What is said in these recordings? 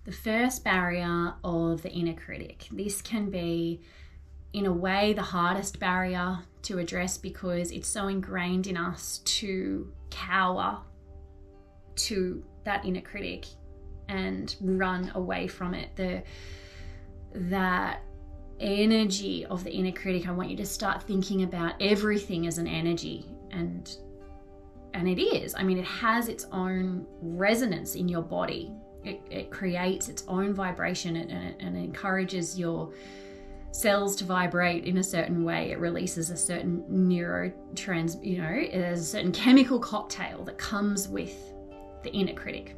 The first barrier of the inner critic. This can be, in a way, the hardest barrier to address because it's so ingrained in us to cower to that inner critic and run away from it. That energy of the inner critic, I want you to start thinking about everything as an energy, and it is. I mean, it has its own resonance in your body. It creates its own vibration and encourages your cells to vibrate in a certain way. It releases a certain there's a certain chemical cocktail that comes with the inner critic.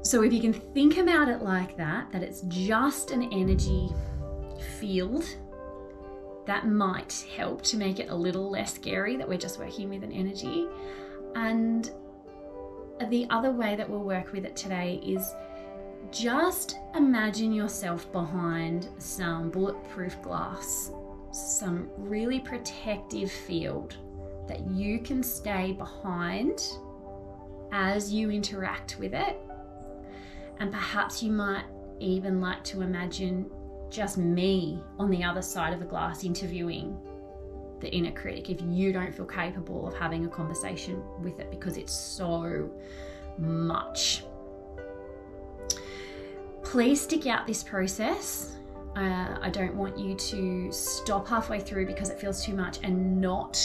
So if you can think about it like that it's just an energy field, that might help to make it a little less scary that we're just working with an energy. And the other way that we'll work with it today is just imagine yourself behind some bulletproof glass, some really protective field that you can stay behind as you interact with it. And perhaps you might even like to imagine just me on the other side of the glass interviewing the inner critic if you don't feel capable of having a conversation with it because it's so much. Please stick out this process. I don't want you to stop halfway through because it feels too much and not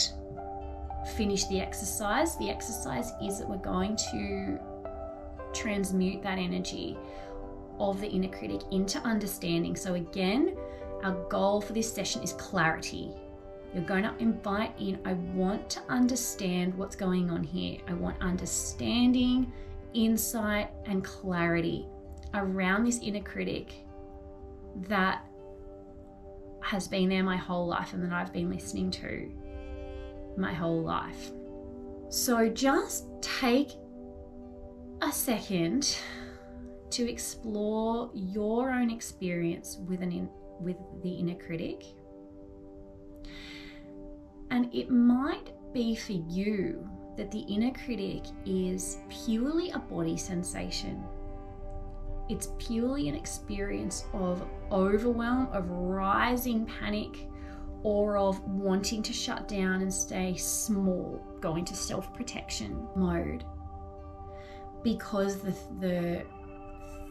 finish the exercise. The exercise is that we're going to transmute that energy of the inner critic into understanding. So again, our goal for this session is clarity. You're going to invite in, I want to understand what's going on here. I want understanding, insight, and clarity around this inner critic that has been there my whole life and that I've been listening to my whole life. So just take a second to explore your own experience with the inner critic. And it might be for you that the inner critic is purely a body sensation. It's purely an experience of overwhelm, of rising panic, or of wanting to shut down and stay small, go into self-protection mode. Because the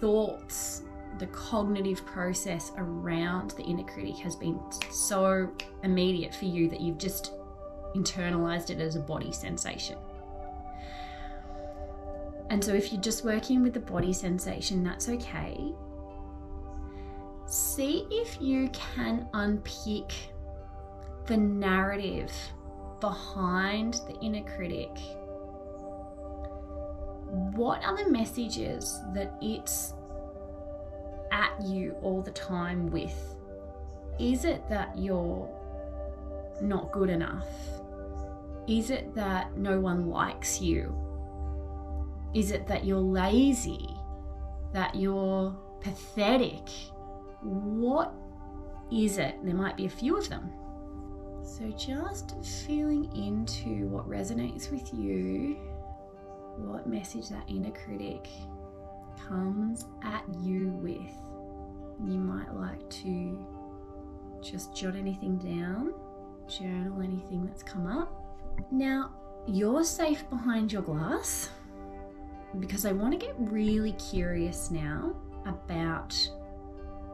thoughts, the cognitive process around the inner critic has been so immediate for you that you've just internalized it as a body sensation. And so if you're just working with the body sensation, that's okay. See if you can unpick the narrative behind the inner critic. What are the messages that it's at you all the time with? Is it that you're not good enough? Is it that no one likes you? Is it that you're lazy? That you're pathetic? What is it? There might be a few of them. So just feeling into what resonates with you, what message that inner critic comes at you with. You might like to just jot anything down, journal anything that's come up. Now, you're safe behind your glass because I want to get really curious now about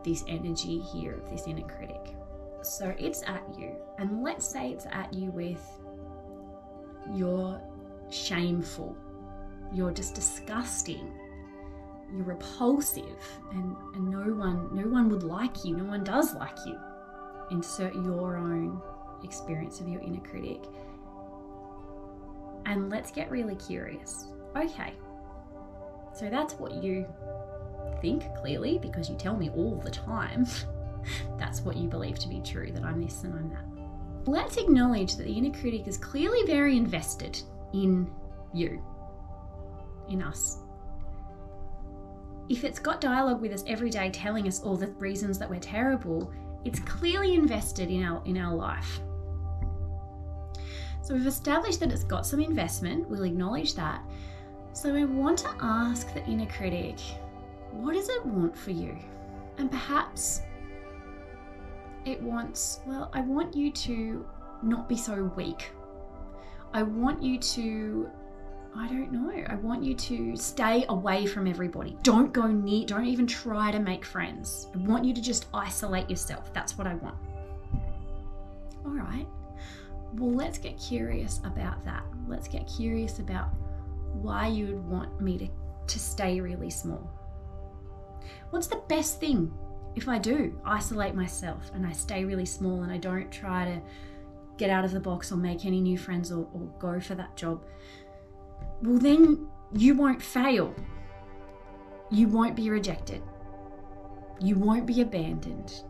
this energy here of this inner critic. So it's at you, and let's say it's at you with you're shameful, you're just disgusting, you're repulsive, and no one would like you, no one does like you. Insert your own experience of your inner critic. And let's get really curious. Okay, so that's what you think, clearly, because you tell me all the time. That's what you believe to be true, that I'm this and I'm that. Let's acknowledge that the inner critic is clearly very invested in you, in us. If it's got dialogue with us every day telling us all the reasons that we're terrible, it's clearly invested in our life. So we've established that it's got some investment, we'll acknowledge that. So I want to ask the inner critic, what does it want for you? And perhaps it wants, well, I want you to not be so weak. I want you to, I don't know, I want you to stay away from everybody. Don't go near, don't even try to make friends. I want you to just isolate yourself. That's what I want. All right. Well, let's get curious about that. Let's get curious about why you would want me to stay really small. What's the best thing if I do isolate myself and I stay really small and I don't try to get out of the box or make any new friends or go for that job? Well, then you won't fail. You won't be rejected. You won't be abandoned.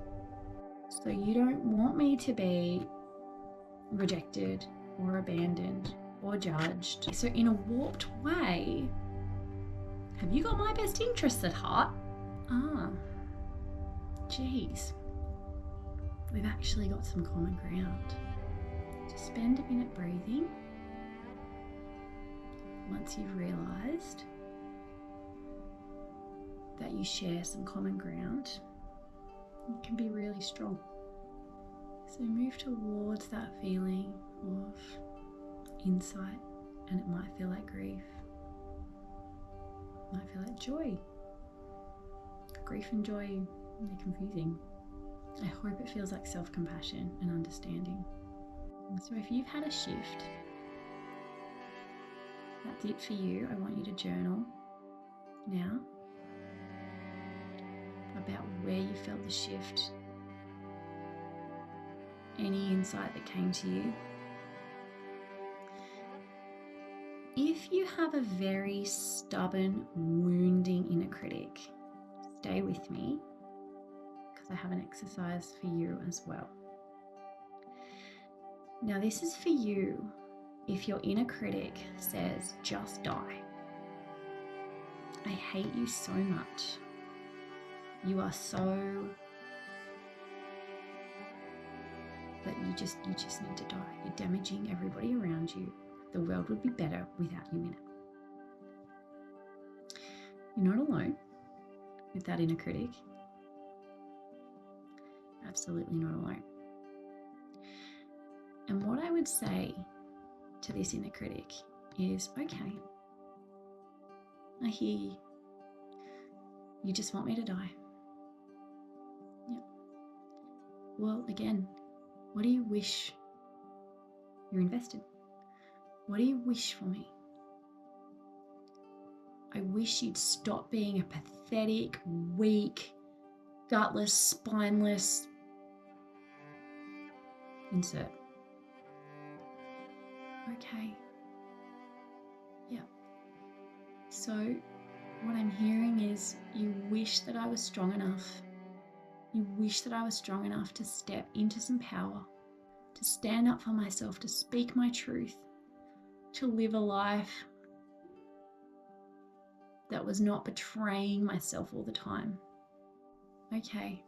So you don't want me to be rejected or abandoned or judged. So in a warped way, have you got my best interests at heart? Geez. We've actually got some common ground. Just spend a minute breathing. Once you've realised that you share some common ground, it can be really strong. So move towards that feeling of insight, and it might feel like grief, it might feel like joy. Grief and joy, they're confusing. I hope it feels like self-compassion and understanding. And so if you've had a shift, that's it for you. I want you to journal now about where you felt the shift, any insight that came to you. If you have a very stubborn, wounding inner critic, stay with me because I have an exercise for you as well. Now, this is for you if your inner critic says, just die. I hate you so much. You are so, but you just need to die. You're damaging everybody around you. The world would be better without you in it. You're not alone with that inner critic. Absolutely not alone. And what I would say to this inner critic is, okay, I hear you. You just want me to die. Yeah. Well, again, what do you wish you're invested? What do you wish for me? I wish you'd stop being a pathetic, weak, gutless, spineless, insert. Okay. Yeah. So what I'm hearing is you wish that I was strong enough. You wish that I was strong enough to step into some power, to stand up for myself, to speak my truth, to live a life that was not betraying myself all the time. Okay.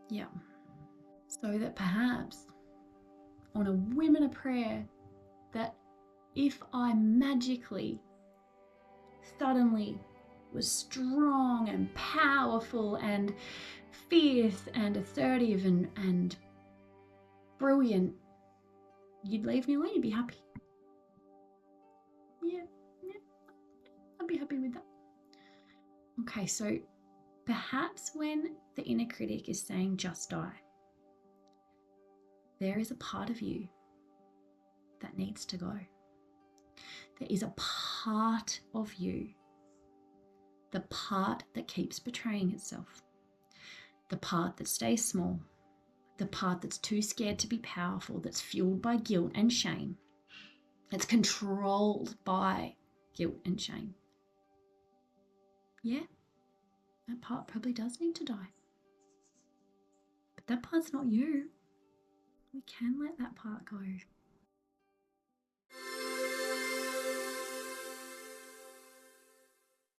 Yeah. So that perhaps on a whim and a prayer, that if I magically, suddenly was strong and powerful and fierce and assertive and brilliant, you'd leave me alone, you'd be happy. Yeah, I'd be happy with that. Okay, so perhaps when the inner critic is saying just die, there is a part of you that needs to go. There is a part of you, the part that keeps betraying itself, the part that stays small, the part that's too scared to be powerful, that's fueled by guilt and shame, that's controlled by guilt and shame. Yeah, that part probably does need to die. But that part's not you. We can let that part go.